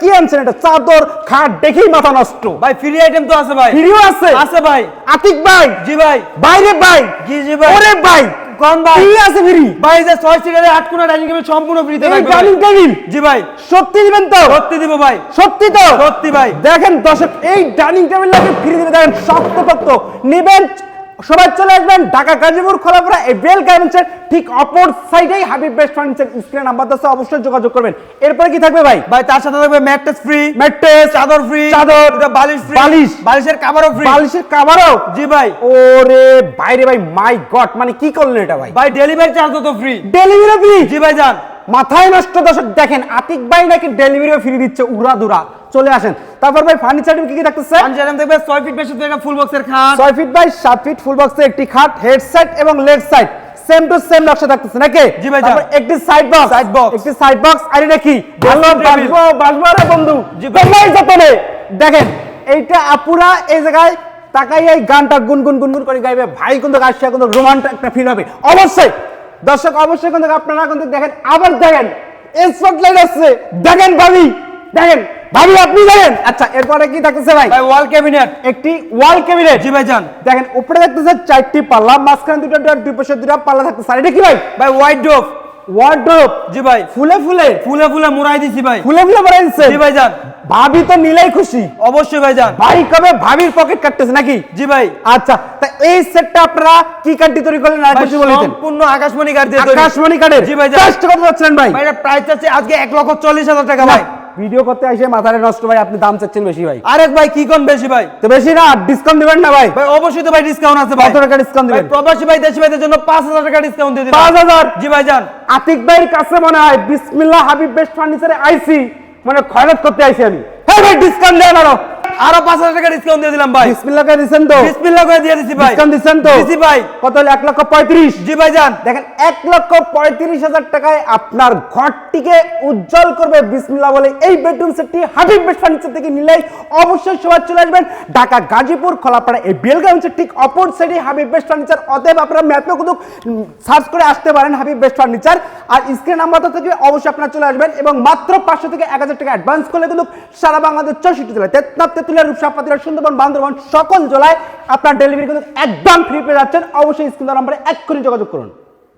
কি আনছেন এটা? চাদর খাট দেখেই মাথা নষ্ট। ভাই ফ্রি আইটেম তো আছে ভাই। ফ্রিও আছে? আছে ভাই। আতিক ভাই। জি ভাই। বাইরে ভাই। জি ভাই। ওরে ভাই কোন ভাই? কি আছে ফ্রি? ভাই যে 6 সিটারের 8 কোণা ডাইনিং টেবিল সম্পূর্ণ ফ্রিতে এই থাকবে। Dining table? জি ভাই। সত্যি দিবেন তো? সত্যি দিব ভাই। সত্যি তো? সত্যি ভাই। দেখেন দর্শক, এই ডাইনিং টেবিল লাগে ফ্রি দিবে। দেখেন শক্ত পক্ত নেবেন, সবাই চলে আসবেন ঢাকা গাজীপুর খোলাপাড়া এই বেল গার্মেন্টসের ঠিক অপর সাইডেই Habib best furniture. Screen number আছে, অবশ্যই যোগাযোগ করবেন। এরপরে কি থাকবে ভাই? ভাই তার সাথে থাকবে ম্যাট্রেস ফ্রি, ম্যাট্রেস, চাদর ফ্রি, চাদর, বালিশ ফ্রি, বালিশ, বালিশের কভারও ফ্রি। বালিশের কভারও? জি ভাই। ওরে বাইরে ভাই, মাই গড, মানে কি করলেন এটা ভাই? ভাই ডেলিভারি চার্জও তো ফ্রি। Delivery free? জি ভাই যান। মাথায় নষ্ট দর্শক। দেখেন আতিক ভাই নাকি ডেলিভারিও ফ্রি দিচ্ছে, উড়াদুরা। চলে আসেন। তারপর ভাই ফার্নিচার কি কি থাকতেছে? ফার্নিচার থাকবে 6 ফিট বেশি থেকে ফুল বক্সের খাট, 6 ফিট বাই 7 ফিট ফুল বক্সের একটি খাট, হেড সাইড এবং leg side same to same নকশা থাকতেছে নাকি? জি ভাই। তারপর একটি সাইড বক্স, একটি সাইড বক্স। আর এটা কি? ভালো বাসবো রে বন্ধু। জি ভাই। ভাই যতনে দেখেন এইটা আপুরা এই জায়গায় তাকাই এই গানটা গুনগুন গুনগুন করে গাইবে ভাই, কিন্তু আসছে কিন্তু রোমান্টিক একটা ফিল হবে অবশ্যই। দর্শক অবশ্যই কিন্তু আপনারা কিন্তু দেখেন, আবার দেখেন স্পটলাইট আছে, দেখেন ভাবি, দেখেন ভাবি আপনি দেখেন। আচ্ছা এরপরে কি থাকতেছে ভাই? ভাই ওয়াল ক্যাবিনেট, একটি ওয়াল ক্যাবিনেট। জি ভাই যান। দেখেন উপরে দেখতেছে 4টি পাল্লা, মাঝখানে দুটো ডোর, দুই পাশে দুটো পাল্লা থাকতেছে। আর এটা কি ভাই? ভাই ওয়াইড ডোপ, ওয়ার্ডরোব। জি ভাই। ফুলে ফুলে ফুলে ফুলে মুড়াই দিছি ভাই। ফুলে ফুলে ভরে দিচ্ছে। জি ভাই যান। ভাবি তো নিলেই খুশি। অবশ্যই ভাই যান। ভাই কবে ভাবির পকেট কাটতেছে নাকি? জি ভাই। আচ্ছা তা এই সেটটা আপনারা কি কাঠি তৈরি করলেন আর ভাই কিছু বলেন? সম্পূর্ণ আকাশমণি কাঠ দিয়ে তৈরি। আকাশমণি কাঠের? জি ভাই যান। কষ্ট কত যাচ্ছেন ভাই? ভাই এর প্রাইস আছে আজকে 1,40,000 টাকা ভাই। ভিডিও করতে এসে মাথায় নষ্ট ভাই, আপনি দাম চাচ্ছেন বেশি ভাই। আরেক ভাই কি কোন বেশি ভাই? তো বেশি না, ডিসকাউন্ট দিবেন না ভাই? ভাই অবশ্যই তো ভাই ডিসকাউন্ট আছে ভাই। কত টাকা ডিসকাউন্ট ভাই দিবেন? প্রবাসী ভাই দেশি ভাইদের জন্য 5,000 টাকা ডিসকাউন্ট দিয়ে দিবেন। 5,000? জি ভাই যান। আতিক ভাইয়ের কাছে মনে হয় বিসমিল্লাহ হাবিব বেস্ট ফার্নিচারে আইছি, মানে খয়রাত করতে আইছি আমি। হ্যাঁ ভাই ডিসকাউন্ট দেন আরো 5,000 টাকা ডিসকাউন্ট দিয়ে দিলাম ভাই। বিসমিল্লাহ করে দিছেন তো? বিসমিল্লাহ করে দিয়ে দিছি ভাই। ডিসকাউন্ট দিছেন তো? দিছি ভাই। কত হলো? 1,35,000? জি ভাই যান। দেখেন 1,35,000 টাকায় আপনার ঘরটিকে উজ্জ্বল করবে বিসমিল্লাহ বলে এই বেডরুম সেটটি হাবিব বেস্ট ফার্নিচার থেকে নিলেই অবশ্যই সবাই চলে আসবেন ঢাকা গাজীপুর খোলাপাড়া এই বেলগাঁওয়ের ঠিক অপর সাইডে হাবিব বেস্ট ফার্নিচার। অতএব আপনারা ম্যাপে কিন্তু সার্চ করে আসতে পারেন হাবিব বেস্ট ফার্নিচার। আর স্ক্রিন নাম্বারটা থেকে অবশ্যই আপনারা চলে আসবেন এবং মাত্র 500 থেকে 1,000 টাকা অ্যাডভান্স করলে কিন্তু সারা বাংলাদেশ 64 জেলায় তেতুলিয়া, রূপসা, পাতিরা, সুন্দরবন, বান্দরবান সকল জেলায় আপনার ডেলিভারি কিন্তু একদম ফ্রি পেয়ে যাচ্ছেন। অবশ্যই স্ক্রিন নাম্বারে এক্ষুনি যোগাযোগ করুন।